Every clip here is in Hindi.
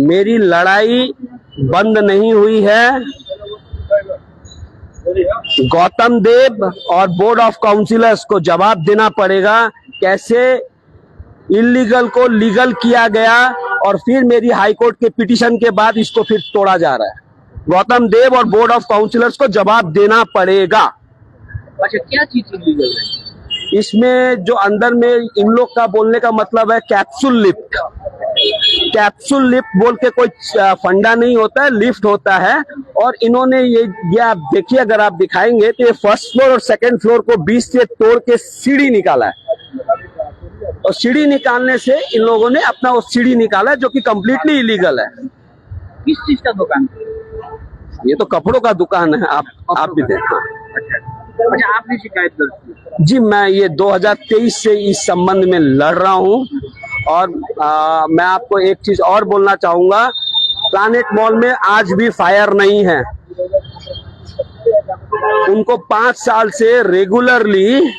मेरी लड़ाई बंद नहीं हुई है। गौतम देव और बोर्ड ऑफ काउंसिलर्स को जवाब देना पड़ेगा कैसे इलीगल को लीगल किया गया और फिर मेरी हाईकोर्ट के पिटीशन के बाद इसको फिर तोड़ा जा रहा है। गौतम देव और बोर्ड ऑफ काउंसिलर्स को जवाब देना पड़ेगा। अच्छा, क्या चीज इलीगल है इसमें? जो अंदर में इन लोग का बोलने का मतलब है कैप्सूल लिफ्ट। कैप्सूल लिफ्ट बोल के कोई फंडा नहीं होता है, लिफ्ट होता है। और इन्होंने ये आप देखिए, अगर आप दिखाएंगे तो ये फर्स्ट फ्लोर और सेकंड फ्लोर को बीच से तोड़ के सीढ़ी निकाला है। और सीढ़ी निकालने से इन लोगों ने अपना वो सीढ़ी निकाला है, जो कि कंप्लीटली इलीगल है। किस चीज का दुकान? ये तो कपड़ों का दुकान है। आप भी देखो। अच्छा, आपने शिकायत दर्ज की? जी, मैं ये 2023 से इस संबंध में लड़ रहा हूं। और मैं आपको एक चीज और बोलना चाहूंगा, प्लैनेट मॉल में आज भी फायर नहीं है। उनको 5 साल से regularly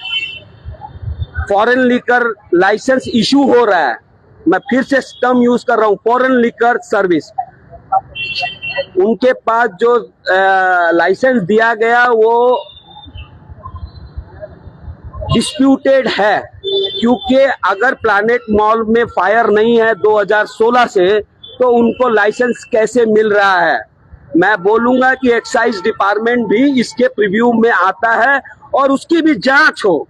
foreign liquor licence issue हो रहा है। मैं फिर से टर्म यूज कर रहा हूं, फॉरेन लिकर सर्विस। उनके पास जो लाइसेंस दिया गया वो डिस्प्यूटेड है, क्योंकि अगर प्लैनेट मॉल में फायर नहीं है 2016 से, तो उनको लाइसेंस कैसे मिल रहा है? मैं बोलूंगा कि एक्साइज डिपार्टमेंट भी इसके प्रीव्यू में आता है और उसकी भी जांच हो,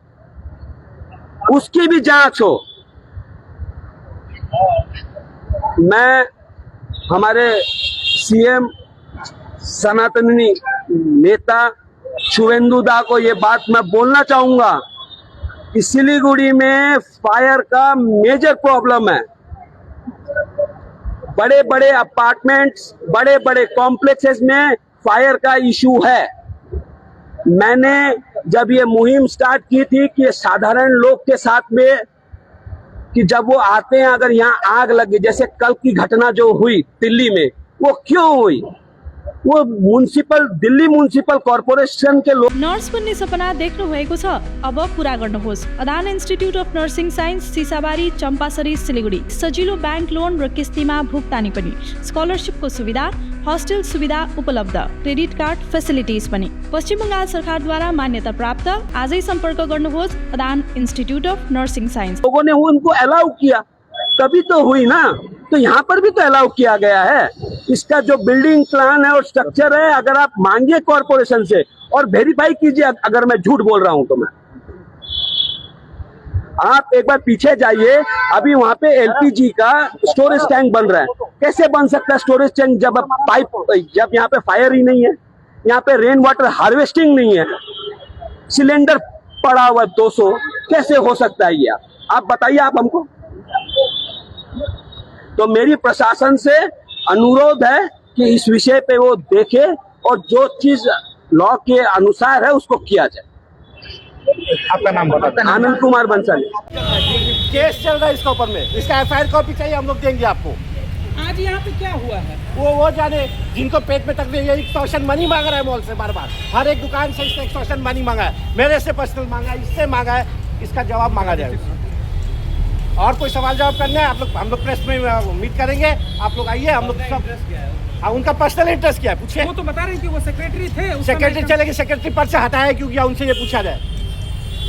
उसकी भी जांच हो। मैं हमारे सीएम सनातनी नेता शुभेंदु दा को ये बात मैं बोलना चाहूंगा कि सिलीगुड़ी में फायर का मेजर प्रॉब्लम है। बड़े बड़े अपार्टमेंट्स, बड़े बड़े कॉम्प्लेक्सेस में फायर का इशू है। मैंने जब ये मुहिम स्टार्ट की थी कि साधारण लोग के साथ में, कि जब वो आते हैं अगर यहाँ आग लगी, जैसे कल की घटना जो हुई दिल्ली में, वो क्यों हुई? वो दिल्ली म्युनिसिपल कर्पोरेसन के लोग नर्स बन्ने सपना देख्नु भएको छ? अब पूरा गर्नुहोस्। अदान institute of nursing science, Sisabari, Champasari, Siliguri. सजिलो बैंक लोन र किस्तीमा भुक्तानी पनि, स्कलरशिपको सुविधा, हस्टेल सुविधा उपलब्ध, क्रेडिट कार्ड फेसिलिटिज पनि। पश्चिम बंगाल सरकारद्वारा मान्यता प्राप्त। आजै सम्पर्क गर्नुहोस् अदान इन्स्टिट्युट अफ नर्सिङ साइन्स। लोगों ने उनको अलाउ किया तभी तो हुई ना, तो यहाँ पर भी तो अलाउ किया गया है। इसका जो बिल्डिंग प्लान है और स्ट्रक्चर है, अगर आप मांगिए कॉर्पोरेशन से और वेरीफाई कीजिए, अगर मैं झूठ बोल रहा हूं तो मैं, आप एक बार पीछे जाइए। अभी वहां पे एलपीजी का स्टोरेज टैंक बन रहा है। कैसे बन सकता है स्टोरेज टैंक जब जब यहाँ पे फायर ही नहीं है, यहाँ पे रेन वाटर हार्वेस्टिंग नहीं है, सिलेंडर पड़ा हुआ 200, कैसे हो सकता है ये? आप बताइए, आप हमको। तो मेरी प्रशासन से अनुरोध है कि इस विषय पे वो देखे और जो चीज लॉ के अनुसार है उसको किया जाए। आपका नाम बताओ। आनंद कुमार बंसल। केस चल रहा है इसके ऊपर में, इसका एफआईआर कॉपी चाहिए, हम लोग देंगे आपको। आज यहाँ पे क्या हुआ है? वो जाने, जिनको पेट में तकलीफ है, एक्सटॉर्शन मनी मांग रहा है मॉल से बार बार। हर एक दुकान से इसने एक्सटॉर्शन मनी मांगा है, मेरे से पर्सनल मांगा है, इससे मांगा है। इसका जवाब मांगा जाएगा। और कोई सवाल जवाब करना है आप लोग, हम लोग प्रेस में उम्मीद करेंगे। आप लोग आइए, हम लोग सब। हाँ, उनका पर्सनल इंटरेस्ट क्या है पूछिए। वो तो बता रहे हैं कि वो सेक्रेटरी थे। सेक्रेटरी चलेगी, सेक्रेटरी पद से हटाया क्यों किया, उनसे ये पूछा जाए।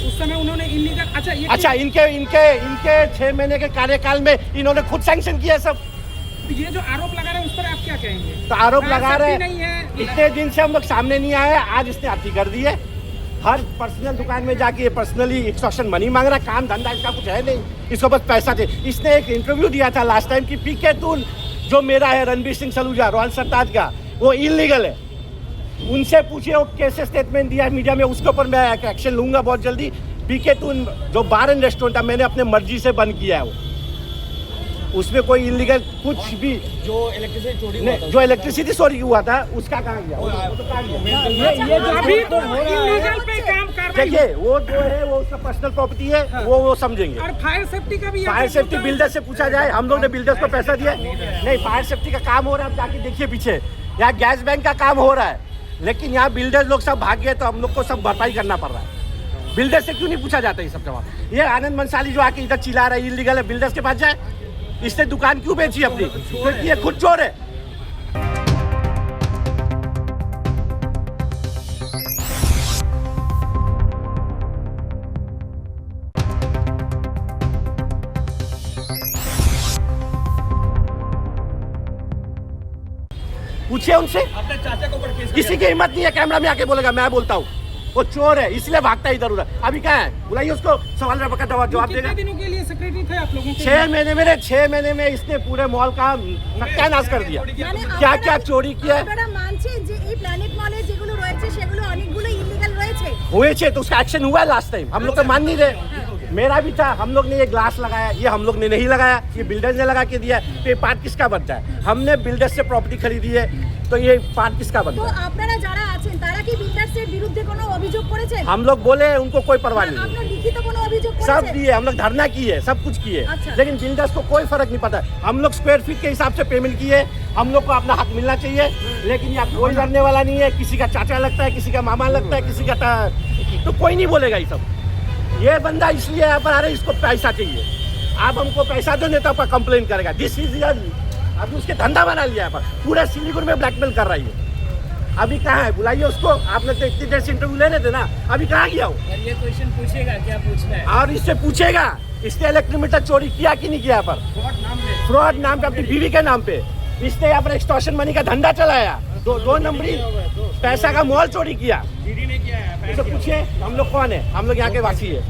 उस समय उन्होंने इलीगल। अच्छा, इनके 6 महीने के कार्यकाल में इन्होंने खुद सैंक्शन किया सब। ये जो आरोप लगा रहे हैं उस पर आप क्या कहेंगे? तो आरोप लगा रहे नहीं है, इतने दिन से हम लोग सामने नहीं आए, आज इसने अति कर दी है। हर पर्सनल दुकान में जाके ये पर्सनली एक्सटॉर्शन मनी मांग रहा है। काम धंधा इसका कुछ है नहीं, इसको बस पैसा दे। इसने एक इंटरव्यू दिया था लास्ट टाइम कि पीके टूल जो मेरा है, रणबीर सिंह सलूजा, रॉयल सरताज का, वो इलीगल है। उनसे पूछिए, वो कैसे स्टेटमेंट दिया है मीडिया में, उसके ऊपर मैं एक्शन लूंगा बहुत जल्दी। पीके टूल जो बार एंड रेस्टोरेंट था, मैंने अपने मर्जी से बंद किया है वो, उसमें कोई इलीगल कुछ भी। जो इलेक्ट्रिसिटी चोरी हुआ था उसका कहाँ गया? देखिए, वो जो है वो उसका पर्सनल प्रॉपर्टी है। हाँ। वो समझेंगे। और फायर सेफ्टी का भी, फायर सेफ्टी बिल्डर से पूछा जाए। हम लोग ने बिल्डर्स को पैसा दिया नहीं। फायर सेफ्टी का काम हो रहा है, आप जाके देखिए पीछे। यहाँ गैस बैंक का काम हो रहा है, लेकिन यहाँ बिल्डर्स लोग सब भाग गए, तो हम लोग को सब भरपाई करना पड़ रहा है। बिल्डर से क्यों नहीं पूछा जाता ये सब जवाब? ये आनंद मंसाली जो आके इधर चिल्ला रहा है इलीगल है, बिल्डर्स के पास जाए। इसने दुकान क्यों बेची अपनी? क्योंकि ये खुद चोर है। पूछिए उनसे, अपने चाचा को ऊपर केस किसी की हिम्मत नहीं है कैमरा में आके बोलेगा मैं बोलता हूँ। वो चोर है इसलिए भागता है इधर उधर। अभी कहाँ है? बुलाइए उसको, सवाल का जवाब देगा। कितने दिनों के लिए सेक्रेटरी थे आप लोगों के? 6 महीने में इसने पूरे मॉल का सत्यानाश कर दिया। क्या क्या चोरी किया है আপনারা মানছেন যে এই প্ল্যানেট মলে যেগুলো রয়েছে সেগুলো অনেকগুলো ইলিগাল রয়েছে? हुए थे तो उसका एक्शन हुआ है लास्ट टाइम। हम लोग तो मान नहीं रहे। मेरा भी था, हम लोग ने ये ग्लास लगाया, ये हम लोग ने नहीं लगाया, ये बिल्डर ने लगा के दिया। तो ये पार्ट किसका बनता है? हमने बिल्डर से प्रॉपर्टी खरीदी है, तो ये पार्ट किसका তো बनता है? আপনারা যারা আছেন তারা কি বিল্ডার্সের বিরুদ্ধে কোনো অভিযোগ করেছেন? हम लोग बोले उनको कोई परवाह नहीं है। আপনার লিখিত কোনো অভিযোগ सब করেছেন? दिए, हम लोग धरना किए, सब कुछ किए, अच्छा। लेकिन बिल्डर्स को कोई फर्क नहीं पता। हम लोग स्क्वायर फीट के हिसाब से पेमेंट किए, हम लोग को अपना हक मिलना चाहिए, लेकिन यहाँ कोई लड़ने वाला नहीं है। किसी का चाचा लगता है, किसी का मामा लगता है, किसी का तो कोई नहीं बोलेगा ये सब। ये बंदा इसलिए यहाँ पर आ रहा है, इसको पैसा चाहिए। आप हमको पैसा दो नहीं तो आपका कंप्लेन करेगा। दिस इज अभी उसके धंधा बना लिया यहाँ पर, पूरा सिलीगुड़ी में ब्लैकमेल कर रहा है। अभी कहाँ है? बुलाइए उसको। आपने तो इतनी देर से इंटरव्यू ले रहे थे ना, अभी कहाँ गया हो? ये क्वेश्चन पूछेगा, क्या पूछना है? और इससे पूछेगा इसने इलेक्ट्रिक मीटर चोरी किया कि नहीं किया यहाँ पर? फ्रॉड नाम पे, अपनी बीवी के नाम पे इसने यहाँ पर एक्सटॉर्शन मनी का धंधा चलाया। दो नंबरी पैसा का मॉल चोरी किया। ने किया है। इससे पूछिए हम लोग कौन है? हम लोग यहाँ के वासी है।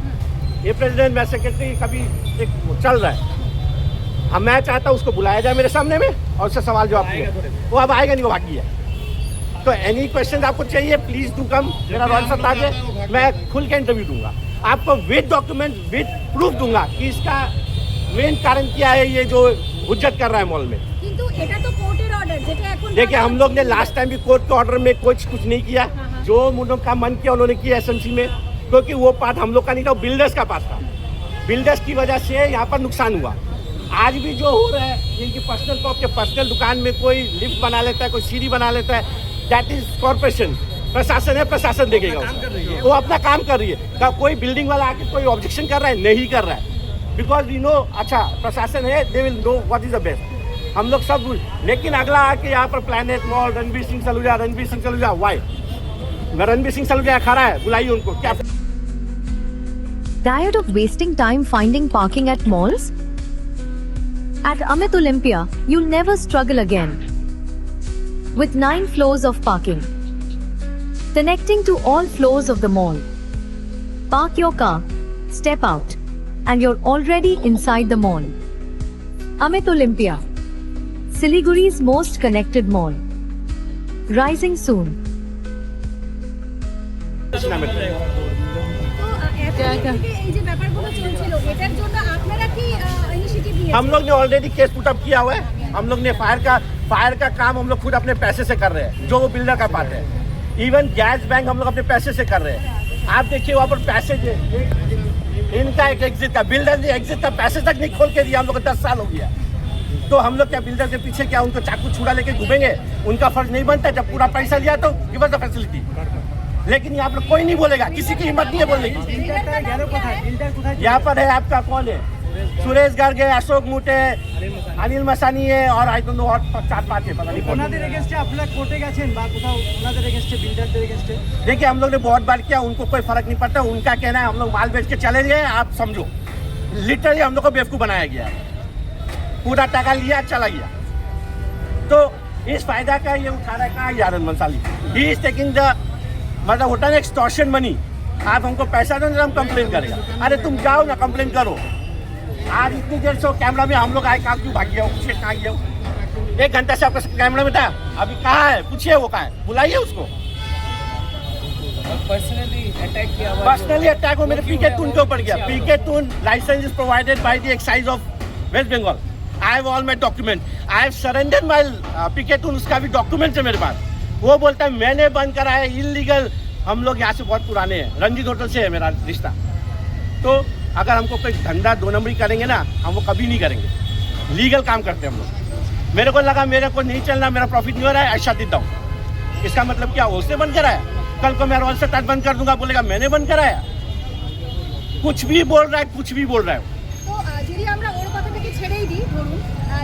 ये प्रेसिडेंट, मैं सेक्रेटरी, कभी एक चल रहा है। अब मैं चाहता हूँ उसको बुलाया जाए मेरे सामने में और उससे सवाल जवाब किया। वो अब आएगा नहीं, वो भागी है। तो एनी क्वेश्चन आपको चाहिए प्लीज डू कम। मेरा रॉयल सर ताज, मैं खुल के इंटरव्यू दूंगा आपको, विद डॉक्यूमेंट, विद प्रूफ दूंगा कि इसका मेन कारण क्या है, ये जो हुज्जत कर रहा है मॉल में। কিন্তু এটা তো কোর্টের অর্ডার যেটা এখন देखिए हम लोग ने लास्ट टाइम भी कोर्ट के ऑर्डर में कुछ नहीं किया। जो उन लोग का मन किया उन्होंने किया एसएमसी में, क्योंकि वो पार्ट हम लोग का नहीं था, बिल्डर्स का पार्ट था। बिल्डर्स की वजह से यहाँ पर नुकसान हुआ। आज भी जो हो रहा है इनकी पर्सनल प्रॉपर्टी, पर्सनल दुकान में कोई लिफ्ट बना लेता है, कोई सीढ़ी बना लेता है, दैट इज कॉर्पोरेशन। प्रशासन है, प्रशासन देखेगा उसको। वो अपना काम कर रही है। कोई बिल्डिंग वाला आके कोई ऑब्जेक्शन कर रहा है? नहीं कर रहा है, बिकॉज यू नो अच्छा प्रशासन है, they will know what is the best. हम लोग सब, लेकिन अगला आके यहाँ पर planet mall, Ranbir Singh Saluja, why? Ranbir Singh Saluja खड़ा है, बुलाइए उनको। क्या Tired of wasting time finding parking at malls? At Amit Olympia, you'll never struggle again. With 9 floors of parking, connecting to all floors of the mall. Park your car, step out, and you're already inside the mall. Amit Olympia, Siliguri's most connected mall. Rising soon. তো এখন থেকে এই যে ব্যাপারগুলো চলছিল এটার জন্য আপনারা কি ইনিশিয়েটিভ নিয়েছেন? हम लोग ने ऑलरेडी केस पुट अप किया हुआ है। हम लोग ने फायर का काम हम लोग खुद अपने पैसे से कर रहे हैं, जो वो बिल्डर का पार्ट है। इवन गैस बैंक हम लोग अपने पैसे से कर रहे हैं। आप देखिए वहाँ पर पैसे इनका एक एग्जिट का, बिल्डर ने एग्जिट का पैसे तक नहीं खोल के दिया। हम लोग को 10 साल हो गया। तो हम लोग क्या बिल्डर के पीछे क्या उनको चाकू छुड़ा लेके घूमेंगे? उनका फर्ज नहीं बनता। जब पूरा पैसा लिया तो गिव अस द फैसिलिटी। लेकिन यहाँ पर कोई नहीं बोलेगा, किसी की हिम्मत नहीं है बोलने की। यहाँ पर है आपका कौन है? सुरेश गर्ग है, अशोक मुटे, अनिल मसानी है, और आई डोंट नो और 4-5 है, पता नहीं कौन। देखिए हम लोग ने बहुत बार किया, उनको कोई फर्क नहीं पड़ता। उनका कहना है हम लोग माल बेच के चले गए। आप समझो लिटरली हम लोग को बेवकूफ बनाया गया है। पूरा टका लिया, चला गया। तो इस फायदा का ये उठा रहा है यारन मंसाली। ही इज टेकिंग द, मतलब होता है एक्सटॉर्शन मनी। आप हमको पैसा दो, हम कंप्लेन करेगा। अरे तुम जाओ ना, कंप्लेन करो। आज इतनी देर से कैमरा में हम लोग आए, कहाँ क्यों भाग गया हो? पूछिए कहाँ गया हो? 1 घंटा से आपका कैमरा में था, अभी कहाँ है? पूछिए वो कहाँ है, बुलाइए उसको। पर्सनली अटैक किया हुआ, पर्सनली अटैक हो मेरे पीके टून के ऊपर गया। PK toon license is provided by the excise of West Bengal. I have all my document, I have surrender my PK toon, उसका भी डॉक्यूमेंट है मेरे पास। वो बोलता है मैंने बंद करा है, इलीगल। हम लोग यहाँ से बहुत पुराने हैं, रंजीत होटल से है मेरा रिश्ता। तो अगर हमको कोई धंधा 2 नंबरी करेंगे ना, हम वो कभी नहीं करेंगे। लीगल काम करते हैं हम लोग। मेरे को लगा मेरे को नहीं चलना, मेरा प्रॉफिट नहीं हो रहा है, आई शट इट डाउन। इसका मतलब क्या? उसने बंद कराया। कल को मैं रॉयल से टच बंद कर दूंगा, बोलेगा मैंने बंद कराया। कुछ भी बोल रहा है, कुछ भी बोल रहा है। তো যদি আমরা ওর কথা থেকে ছেড়েই দিই, ধরুন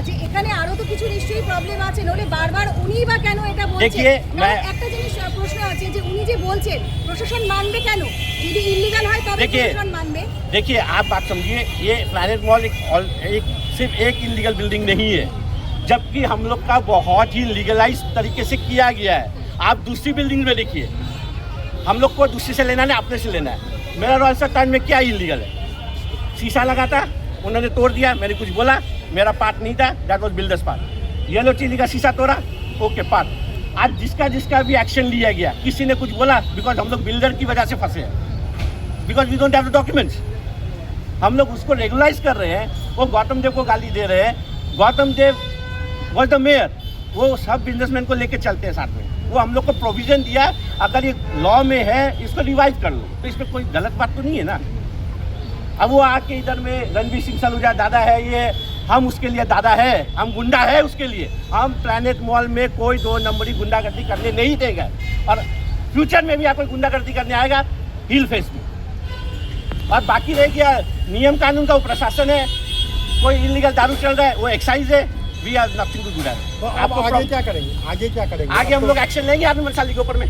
আছে এখানে আরো তো কিছু নিশ্চয়ই প্রবলেম আছে নলে বারবার উনিই বা কেন এটা বলছেন देखिए, मैं- একটা জিনিস প্রশ্ন আছে যে উনি যে বলছেন প্রশাসন মানবে কেন যদি ইল্লিগাল হয় তবে देखिए প্রশাসন মানবে देखिए आप बात समझिए, ये प्लैनेट मॉल एक सिर्फ एक इलीगल बिल्डिंग नहीं है, जबकि हम लोग का बहुत ही लीगलाइज तरीके से किया गया है। आप दूसरी बिल्डिंग में देखिए, हम लोग को दूसरी से लेना नहीं, अपने से लेना है। मेरा रॉयल सत्तान में क्या इलीगल है? शीशा लगा था, उन्होंने तोड़ दिया, मैंने कुछ बोला, मेरा पार्ट नहीं था, that was builders part. Yellow chilli का शीशा तोड़ा, ओके पार्ट। आज जिसका जिसका भी एक्शन लिया गया, किसी ने कुछ बोला, बिकॉज हम लोग बिल्डर की वजह से फंसे हैं, because we don't have the documents. हम लोग उसको रेगुलाइज कर रहे हैं, वो गौतम देव को गाली दे रहे हैं। गौतम देव वॉज द मेयर, वो सब बिजनेसमैन को लेके चलते हैं साथ में। वो हम लोग को प्रोविजन दिया, अगर ये लॉ में है इसको रिवाइज कर लो, तो इसमें कोई गलत बात तो नहीं है ना। अब वो आके इधर में रणवीर सिंह सलूजा दादा है, ये हम उसके लिए दादा है, हम गुंडा है उसके लिए। हम प्लैनेट मॉल में कोई 2 नंबरी गुंडागर्दी करने नहीं देगा, और फ्यूचर में भी कोई गुंडागर्दी करने आएगा हिल फेस में। और बाकी रह गया नियम कानून का, वो प्रशासन है। कोई इलीगल दारू चल रहा है, वो एक्साइज है, we are nothing to do that. तो आप आगे क्या करेंगे? आगे क्या करेंगे? आगे हम लोग एक्शन लेंगे आर्मी मंत्रालय के ऊपर में।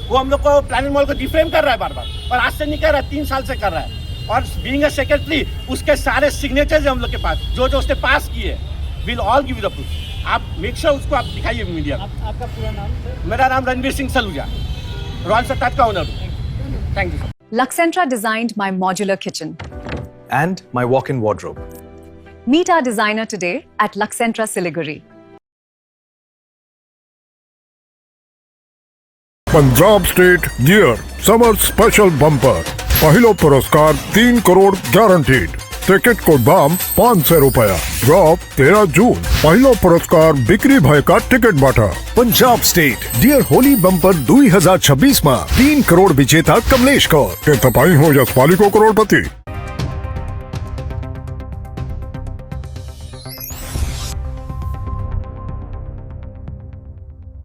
वो हम लोग को प्लैनेट मॉल को डिफेम कर रहा है बार बार, और आज से नहीं कर रहा है, 3 साल से कर रहा है। और बीइंग अ सेक्रेटरी, उसके सारे सिग्नेचर्स है हम लोग के पास, जो जो उसने पास किए, will all give the proof. आप मेक श्योर उसको आप दिखाइए मीडिया में। आपका पूरा नाम सर? मेरा नाम रणवीर सिंह सलूजा, रॉयल सत्ताज का ओनर हूँ। Thank you. Luxentra designed my modular kitchen. and my walk-in wardrobe. Meet our designer today at Luxentra Siliguri. Punjab state gear summer special bumper पहिलो पुरस्कार 3 करोड़ गारंटीड टिकट को दाम 500 रुपया ड्रॉप 13 जून पहिलो पुरस्कार बिक्री भय का टिकट बाटा Punjab state dear Holi bumper 2026 में 3 करोड़ विजेता कमलेश कौर के तपाई हो यशपाली को करोड़पति।